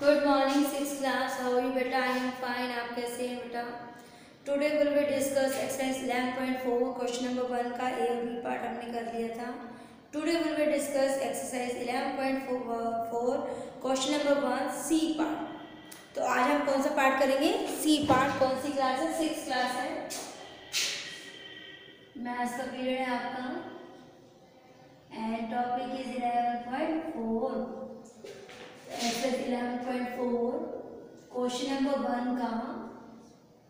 Good morning six class. How you बेटा? I am fine. आप कैसे हैं बेटा? Today will be discuss exercise 11.4 question number 1 का ए और बी पार्ट हमने कर लिया था। Today will be discuss exercise 11.4 question number 1 C part. तो आज हम कौन सा पार्ट करेंगे? C part. कौन सी क्लास है? सिक्स क्लास है। मैथ्स का पीरियड है आपका and topic is 11.4। Exercise 11.4 question number 1 का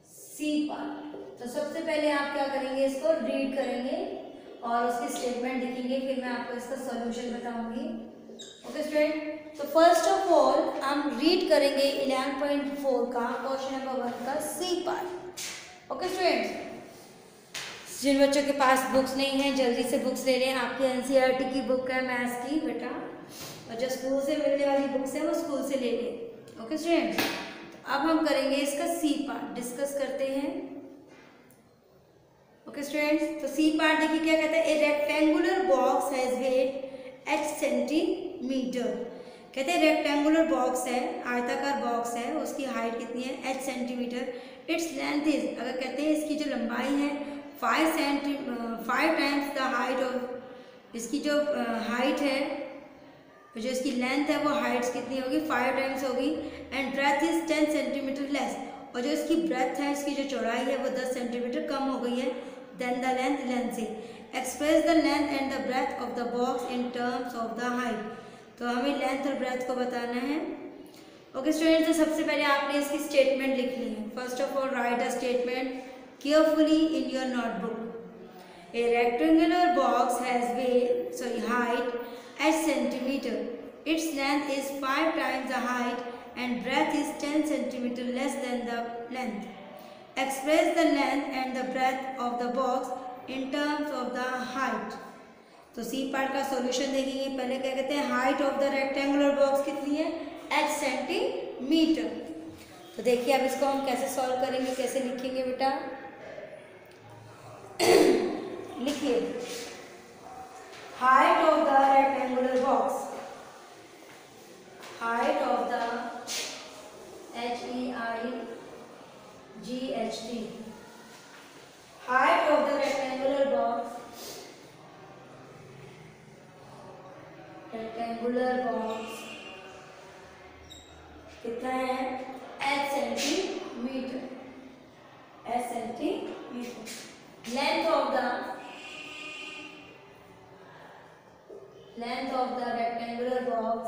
सी पार्ट। तो सबसे पहले आप क्या करेंगे? इसको रीड करेंगे और उसकी स्टेटमेंट लिखेंगे, फिर मैं आपको इसका सॉल्यूशन बताऊंगी। ओके स्टूडेंट, तो फर्स्ट ऑफ ऑल हम रीड करेंगे 11.4 का क्वेश्चन नंबर 1 का सी पार्ट। ओके स्टूडेंट, जिन बच्चों के पास बुक्स नहीं है जल्दी से बुक्स ले लें। आपकी एनसीईआरटी की बुक है मैथ्स की बेटा, और जो स्कूल से मिलने वाली बुक्स है वो स्कूल से ले लें। ओके स्टूडेंट, तो अब हम करेंगे इसका सी पार्ट, डिस्कस करते हैं। ओके स्टूडेंट्स, तो सी पार्ट देखिए क्या कहता है। A rectangular box has weight 8 centimetre. कहते हैं रेक्टेंगुलर बॉक्स है, आयताकार बॉक्स है, उसकी हाइट कितनी है? 8 सेंटीमीटर। इट्स लेंथ इज, अगर कहते हैं इसकी जो लंबाई है 5 टाइम्स द हाइट ऑफ, इसकी जो हाइट है, जो इसकी लेंथ है वो हाइट्स कितनी होगी? 5 टाइम्स होगी। And breadth is 10 centimetre less, और जो इसकी ब्रेथ है, इसकी जो चौड़ाई है वो 10 सेंटीमीटर कम हो गई है देन द लेंथ। लेंथ से express the length and the breadth of the box in terms of the height. तो हमें लेंथ और ब्रेथ को बताना है। ओके स्टूडेंट, तो सबसे पहले आपने इसकी स्टेटमेंट लिख ली है। First of all right the statement carefully in your notebook. A rectangular box has height 8 centimeter. Its length is 5 times the height and breadth is 10 centimeter less than the length. Express the length and the breadth of the box in terms of the height. तो C part का solution देखेंगे। पहले क्या कहते हैं? Height of the rectangular box कितनी है? 8 centimetre. तो देखिए अब इसको हम कैसे सॉल्व करेंगे, कैसे लिखेंगे बेटा? लिखिए height of the rectangular box, height of the HEIGHT, height of the rectangular box, rectangular box कितना है? 8 centimetre, 8 centimetre. Length of the rectangular box,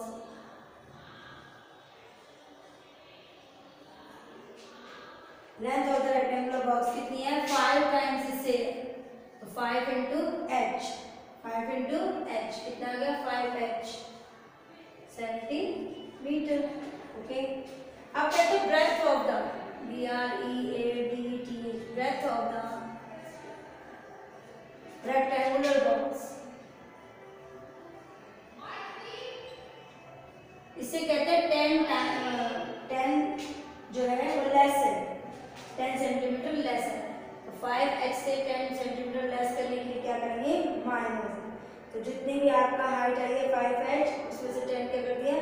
length of the rectangular box कितनी है? 5 टाइम्स इससे, तो 5 इंटू एच, 5 इंटू एच कितना आ गया? 5h centimetre. Okay, अब कहते हैं breadth of the, BREADTH, breadth of the rectangular box, इससे कहते हैं 10 जो है वो लेस है, 10 सेंटीमीटर लेस है। तो 5h से 10 सेंटीमीटर लेस करने के लिए क्या करेंगे? माइनस। तो जितनी भी आपका हाइट आई है 5h, उसमें से 10 क्या कर दिया?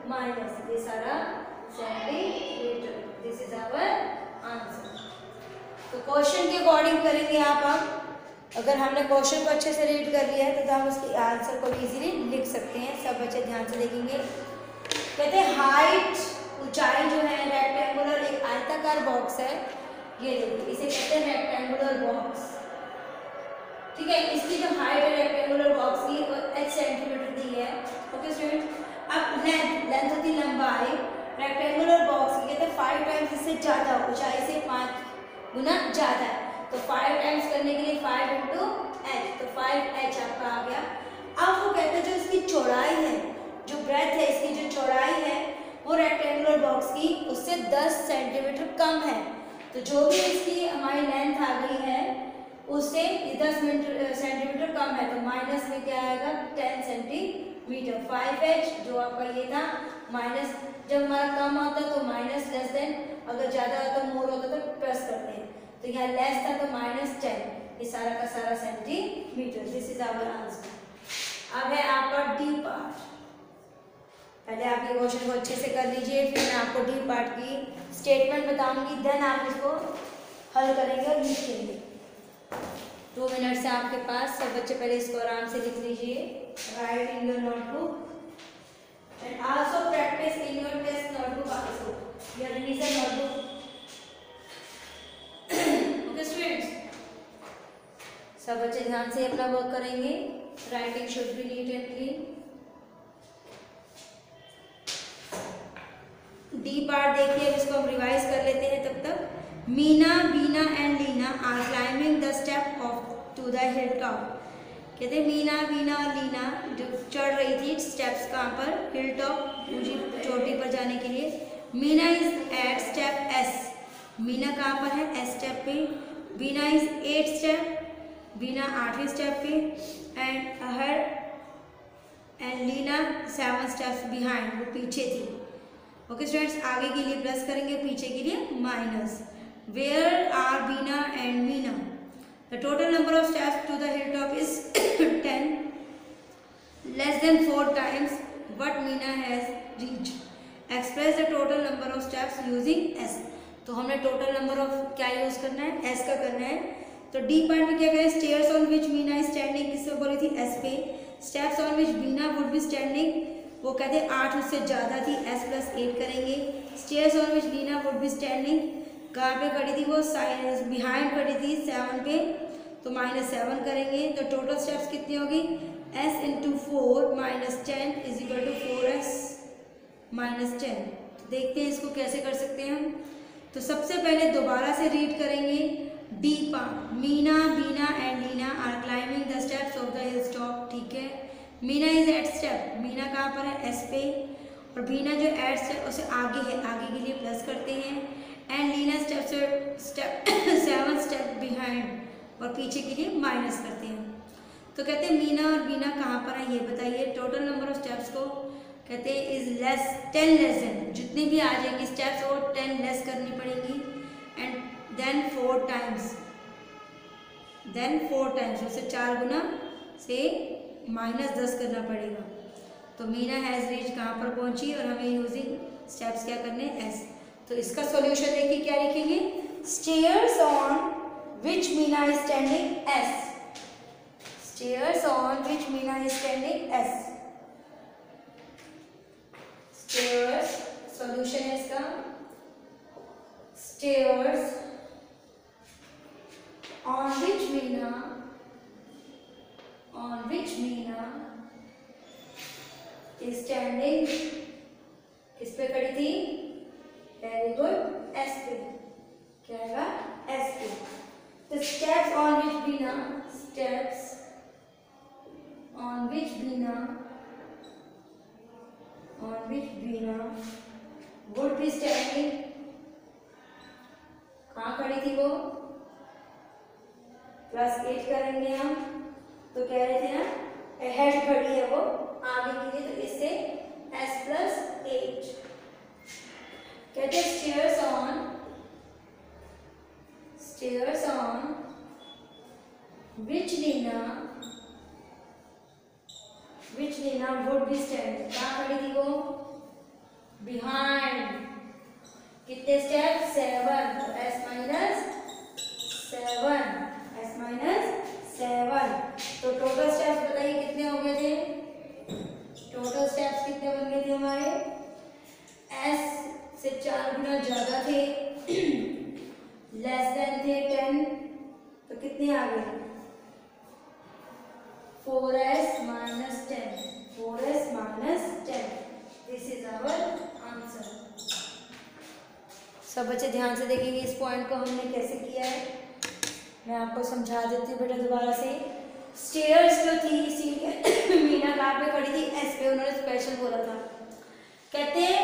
माइनस, ये सारा centimetre. This is our answer. तो क्वेश्चन के अकॉर्डिंग करेंगे आप। अब अगर हमने क्वेश्चन को अच्छे से रीड कर लिया है तो हम उसके आंसर को इजीली लिख सकते हैं। सब बच्चे ध्यान से देखेंगे। कहते हैं हाइट, ऊंचाई जो है रेक्टेंगुलर, एक आयताकार बॉक्स है, ये देखिए इसे कहते हैं रेक्टेंगुलर बॉक्स। ठीक है, इसकी जो हाइट है रेक्टेंगुलर बॉक्स की वो 8 सेंटीमीटर दी है। ओके स्टूडेंट, अब लेंथ होती लंबाई रेक्टेंगुलर बॉक्स की, कहते हैं 5 टाइम्स इससे ज़्यादा, ऊंचाई से 5 गुना ज़्यादा है। तो 5 टाइम्स करने के लिए 5 इंटू एच, तो 5h आपका आ गया। अब वो कहते हैं जो इसकी चौड़ाई है, जो ब्रेथ है, इसकी जो चौड़ाई है वो रेक्टेंगुलर बॉक्स की उससे 10 सेंटीमीटर कम है। तो जो भी इसकी हमारी लेंथ आ गई है उससे 10 सेंटीमीटर कम है, तो माइनस में क्या आएगा? 10 सेंटीमीटर। 5h जो आपका ये था माइनस, जब हमारा कम होता तो माइनस लेस देन, अगर ज़्यादा होता मोर होता तो प्लस करते हैं। तो यहाँ लेस था तो -10, ये सारा का सारा centimetre. This is our answer. अब है आपका डी पार्ट। पहले आप ये क्वेश्चन को अच्छे से कर लीजिए, फिर मैं आपको डी पार्ट की स्टेटमेंट बताऊंगी, देन आप इसको हल करेंगे और लिखेंगे। 2 मिनट से आपके पास। सब बच्चे पहले इसको आराम से लिख लीजिए, write in your notebook and also practice in your test notebook also, your revision notebook. Okay students, सब बच्चे ध्यान से अपना वर्क करेंगे। Writing should be neat and clean. D part देखिए, इसको हम रिवाइज कर लेते हैं तब तक। Meena, Beena and Leena are climbing the step of to the hill top. कहते हैं मीना, बीना और लीना जो चढ़ रही थी स्टेप्स कहाँ पर, हिल टॉप, ऊंची चोटी पर जाने के लिए। Meena is at step S, Meena कहाँ पर है, एस स्टेप पे। बीना इज 8 स्टेप, बीना 8वें स्टेप पे। And her and Leena 7 steps behind, वो पीछे थी। ओके स्टूडेंट्स, आगे के लिए प्लस करेंगे, पीछे के लिए minus. Where are Beena and Meena, the total number of steps to the hill top is 10, less than 4 times what Meena has reached. Express the total number of steps using S. तो हमने total number of क्या use करना है, S का करना है। तो D part में क्या करें, stairs on which Meena is standing, किससे बोली थी, एस पे। Steps on which Beena would be standing, वो कहते हैं 8 उससे ज़्यादा थी, s + 8 करेंगे। Stairs on which Leena would be standing, कहाँ पे खड़ी थी वो, बिहाइंड खड़ी थी 7 पे, तो -7 करेंगे। तो टोटल स्टेप्स कितनी होगी, s × 4 - 10 = 4s - 10। देखते हैं इसको कैसे कर सकते हैं हम। तो सबसे पहले दोबारा से रीड करेंगे D part. Meena, Beena and Leena are climbing the steps of the hill top, ठीक है। Meena is at step, Meena कहाँ पर है, एस पे। और बीना जो एट स्टेप उसे आगे है, आगे के लिए प्लस करते हैं। And Leena step 7 step behind, और पीछे के लिए माइनस करते हैं। तो कहते हैं मीना और बीना कहाँ पर है ये बताइए। टोटल नंबर ऑफ स्टेप्स को कहते हैं इज 10 लेस देन, जितनी भी आ जाएंगी स्टेप्स वो 10 लेस करनी पड़ेंगी। एंड देन 4 टाइम्स, उसे 4 गुना से -10 करना पड़ेगा। तो मीना हैज़ रीच कहाँ पर पहुंची, और हमें यूजिंग स्टेप्स क्या करने हैं, एस। तो इसका सॉल्यूशन देखिए क्या लिखेंगे, stairs on which Meena is standing S, stairs on which Meena is standing S. Stairs, solution है इसका, stairs on which Meena is standing, किस पे खड़ी थी, वेरी गुड, एस पे। क्या आएगा, एस पे। The steps on which Meena would be standing, कहाँ खड़ी थी वो, +8 करेंगे हम। तो कह रहे थे ना हेड खड़ी है वो आगे के लिए, तो इससे s + 8 कहते हैं stairs on which Leena would be standing, कहाँ खड़ी थी वो, बिहाइंड। कितने स्टेप, 7, तो s - 7। तो टोटल स्टेप्स बताइए कितने हो गए थे, टोटल स्टेप्स कितने बन गए थे हमारे, s से 4 गुना ज्यादा थे, लेस देन थे 10, तो कितने आ गए, 4s - 10। This is our answer. सब बच्चे ध्यान से देखेंगे इस पॉइंट को हमने कैसे किया है। मैं आपको समझा देती हूँ बेटा दोबारा से। स्टेयर्स जो थी सीढ़ियाँ, मीना कहाँ पे खड़ी थी, एस पे, उन्होंने स्पेशल बोला था। कहते हैं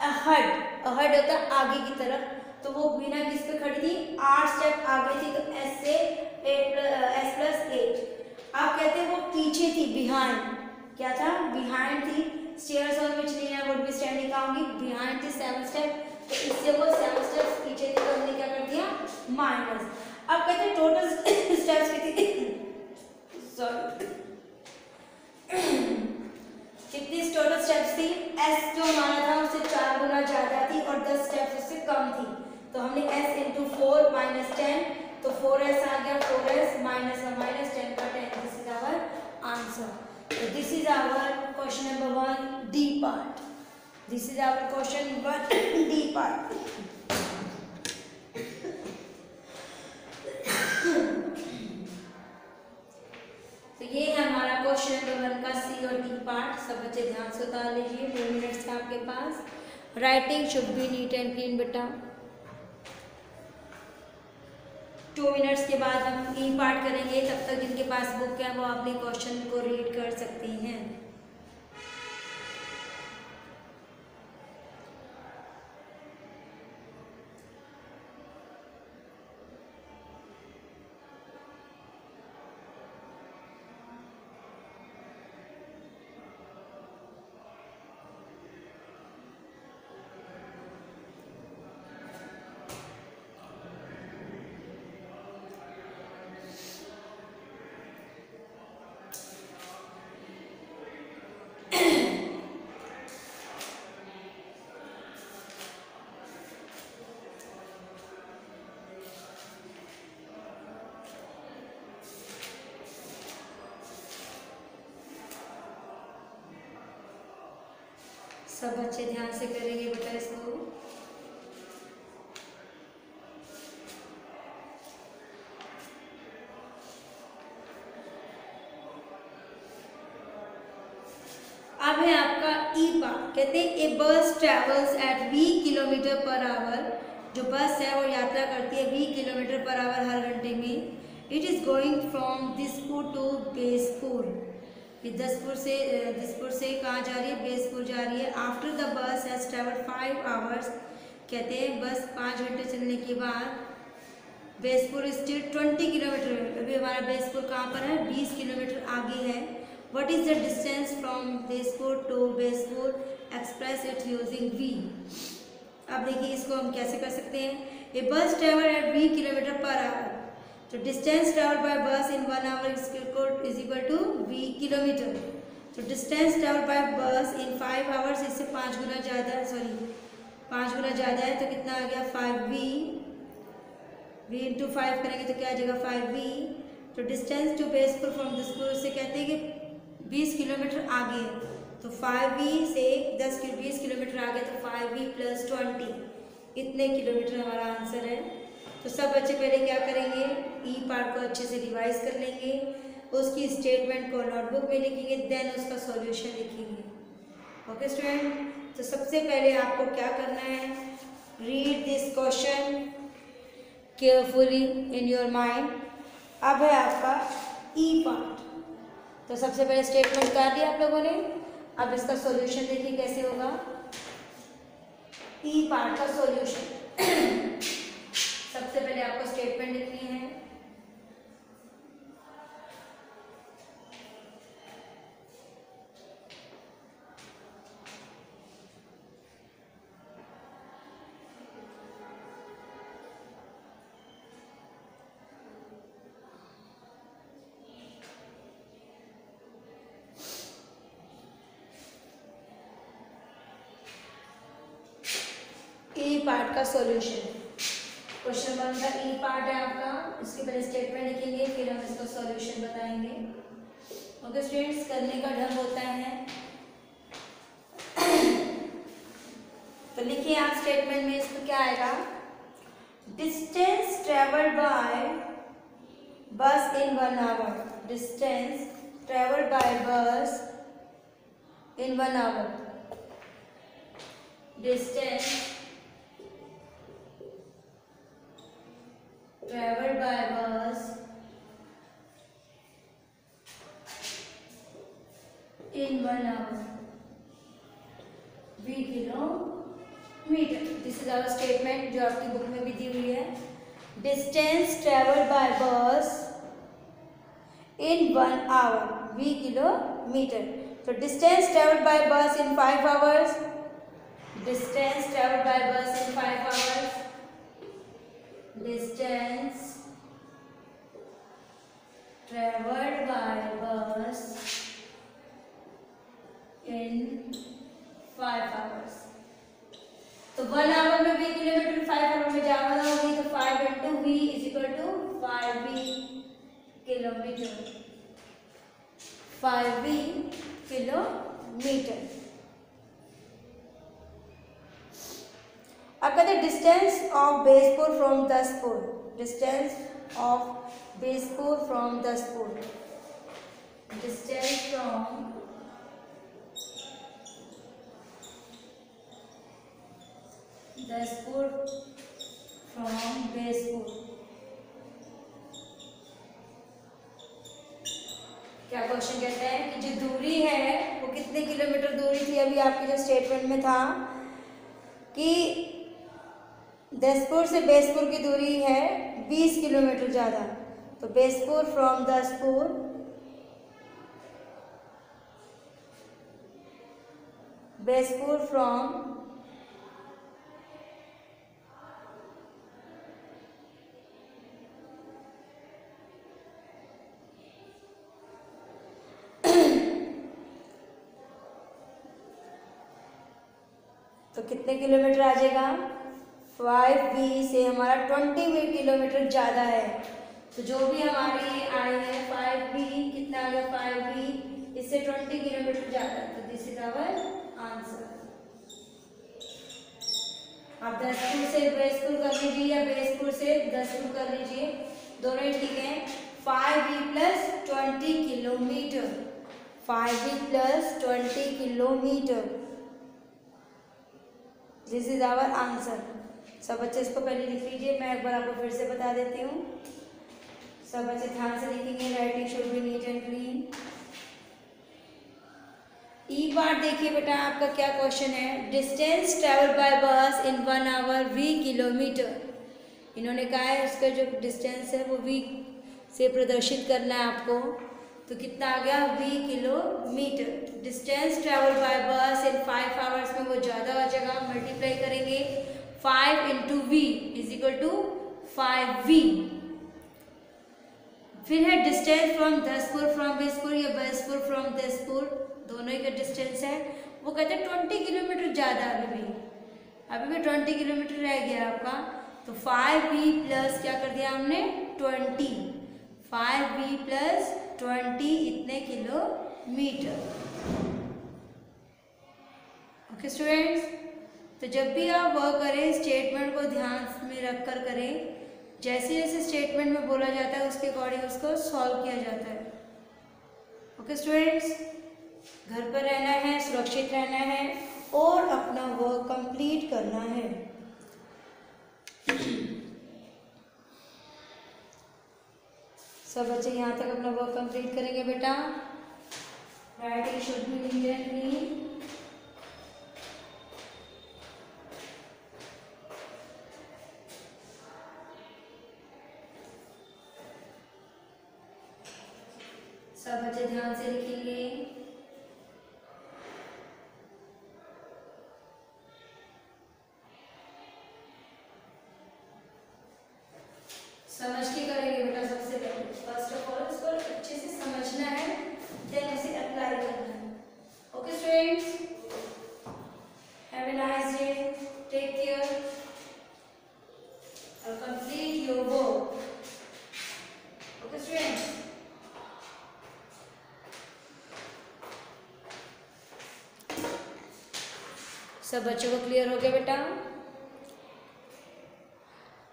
अहड होता है आगे की तरफ, तो वो मीना किस पे खड़ी थी, 8 स्टेप आगे थी, तो s से s + 8। अब कहते हैं वो पीछे थी, बिहाइंड, क्या था, बिहाइंड थी। Stairs on which Leena would be standing, कहाँ होंगी, बिहाइंड थी 7 स्टेप, तो इससे वो 7 स्टेप्स पीछे थी, तो हमने क्या कर दिया, माइनस। अब कहते हैं टोटल स्टेप्स कितनी, सॉरी कितनी टोटल स्टेप्स थी, s जो हमारा था उससे 4 गुना ज़्यादा थी और 10 स्टेप्स उससे कम थी, तो हमने s इंटू 4 माइनस 10, तो 4s आ गया, 4s माइनस 10 का 10, दिस इज आवर आंसर। तो this is our question number 1 D part, this is our question 1 D part. तो ये है हमारा क्वेश्चन नंबर 1 का सी और डी पार्ट। सब बच्चे ध्यान से उतार लीजिए, 2 मिनट्स का आपके पास। Writing should be neat and clean बेटा। 2 मिनट्स के बाद हम ई पार्ट करेंगे, तब तक जिनके पास बुक है वो अपने क्वेश्चन को रीड कर सकती हैं। सब बच्चे ध्यान से करेंगे बेटा इसको। अब है आपका ई पार्ट। कहते हैं ए बस travels eight v kilometre per our, जो बस है वो यात्रा करती है 20 किलोमीटर पर आवर हर घंटे में। It is going from Dispur to Bespur, Dispur से कहाँ जा रही है, बेसपुर जा रही है। After the bus has travelled 5 hours, कहते हैं बस 5 घंटे चलने के बाद बेसपुर स्टिल 20 किलोमीटर, अभी हमारा बेसपुर कहाँ पर है, 20 किलोमीटर आगे है। What is the distance from Bespur to Bespur, express it using v। अब देखिए इसको हम कैसे कर सकते हैं। A bus travel at 20 kilometre per hour, तो distance travel by bus in 1 hour is equal to v kilometre. तो distance travel by bus in 5 hours, इससे 5 गुना ज़्यादा है, 5 गुना ज़्यादा है, तो कितना आ गया 5v, v इंटू 5 करेंगे तो क्या आ जाएगा 5v। तो डिस्टेंस टू बेसपुर फ्रॉम दिसपुर से कहते हैं कि 20 किलोमीटर आगे है, तो 5v से 20 किलोमीटर आगे, तो 5v प्लस 20, इतने किलोमीटर हमारा आंसर है। तो सब बच्चे पहले क्या करेंगे, ई पार्ट को अच्छे से रिवाइज कर लेंगे, उसकी स्टेटमेंट को नोटबुक में लिखेंगे, देन उसका सॉल्यूशन लिखेंगे। ओके स्टूडेंट, तो सबसे पहले आपको क्या करना है, read this question carefully in your mind. अब है आपका ई पार्ट। तो सबसे पहले स्टेटमेंट कर दिया आप लोगों ने, अब इसका सॉल्यूशन देखिए कैसे होगा। ई पार्ट का सॉल्यूशन सबसे पहले आपको स्टेटमेंट लिखनी है। ई पार्ट का सॉल्यूशन, क्वेश्चन 1 का ई पार्ट है आपका, इसके पहले स्टेटमेंट लिखेंगे, फिर हम इसका सॉल्यूशन बताएंगे। ओके स्टूडेंट्स, करने का ढंग होता है। तो लिखिए आप स्टेटमेंट में, इसको क्या आएगा, distance travelled by bus in 1 hour, distance travelled by bus in 1 hour, distance traveled by bus in 1 hour, v kilometre. This is our statement जो आपकी बुक में भी दी हुई है। Distance travelled by bus in 1 hour, v kilometre. तो distance travelled by bus in 5 hours, distance travelled by bus in 5 hours, distance traveled by bus in 5 1 hour में v kilometre 5 hour में ज़्यादा होगी, तो 5 into v is equal to 5v kilometre, 5v kilometre. अब कहते हैं distance of Bespur from Daspur, distance of Bespur from Daspur, distance from Daspur from Bespur. क्या question कहता है कि जो दूरी है वो कितने किलोमीटर दूरी थी, अभी आपके जो स्टेटमेंट में था कि दसपुर से बेसपुर की दूरी है 20 किलोमीटर ज़्यादा, तो बेसपुर फ्रॉम दसपुर, बेसपुर फ्रॉम तो कितने किलोमीटर आ जाएगा, 5v से हमारा 20 किलोमीटर ज़्यादा है, तो जो भी हमारी आई है 5v कितना आ गया, 5v इससे 20 किलोमीटर ज़्यादा, तो दिस इज आवर आंसर। आप दसपुर से बेसपुर कर लीजिए या बेसपुर से दसपुर कर लीजिए, दोनों ही ठीक है। 5v plus 20 kilometre, 5v plus 20 kilometre, this is our answer. सब बच्चे इसको पहले लिख लीजिए, मैं एक बार आपको फिर से बता देती हूँ। सब बच्चे ध्यान से लिखेंगे, writing should be neat and clean. E part देखिए बेटा, आपका क्या क्वेश्चन है, distance travel by bus in 1 hour v kilometre. इन्होंने कहा है उसका जो डिस्टेंस है वो v से प्रदर्शित करना है आपको, तो कितना आ गया, v kilometre. Distance travel by bus in 5 hours में वो ज़्यादा हो जाएगा, मल्टीप्लाई करेंगे 5 into V is equal to 5v। फिर है distance from Daspur from Bespur या बेसपुर फ्रॉम दसपुर, दोनों ही का डिस्टेंस है, वो कहते हैं 20 किलोमीटर ज़्यादा, अभी भी 20 किलोमीटर रह गया आपका, तो 5v प्लस क्या कर दिया हमने 20, 5v प्लस 20 इतने किलोमीटर। ओके स्टूडेंट्स, तो जब भी आप वर्क करें स्टेटमेंट को ध्यान में रख कर करें, जैसे जैसे स्टेटमेंट में बोला जाता है उसके अकॉर्डिंग उसको सॉल्व किया जाता है। ओके स्टूडेंट्स, घर पर रहना है, सुरक्षित रहना है और अपना वर्क कंप्लीट करना है। सब बच्चे यहाँ तक अपना वर्क कंप्लीट करेंगे बेटा। Writing should be neat and clean. सब बच्चे ध्यान से लिखेंगे। समझ के करेंगे बेटा, सबसे पहले फर्स्ट ऑफ ऑल इसको अच्छे से समझना है, देन इसे अप्लाई करना है। Okay students, have a nice day, take care और complete your work. Okay students, सब बच्चों को क्लियर हो गया बेटा।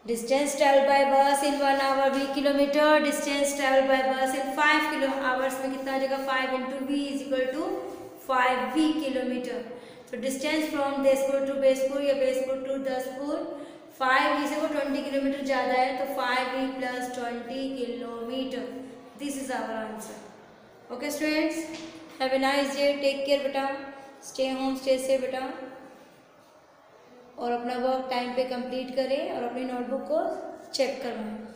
Distance travel by bus in 1 hour v kilometre, distance travel by bus in 5 hours में कितना आ जाएगा, 5 into V is equal to 5v kilometre. तो distance from Daspur to Bespur या बेसपुर टू दसपुर, 5v से वो 20 किलोमीटर ज़्यादा है, तो 5v plus 20 kilometre, this is our answer. Okay students, have a nice day, take care बेटा, स्टे होम, स्टे सेफ बेटा, और अपना वर्क टाइम पे कंप्लीट करें और अपनी नोटबुक को चेक करवाएं।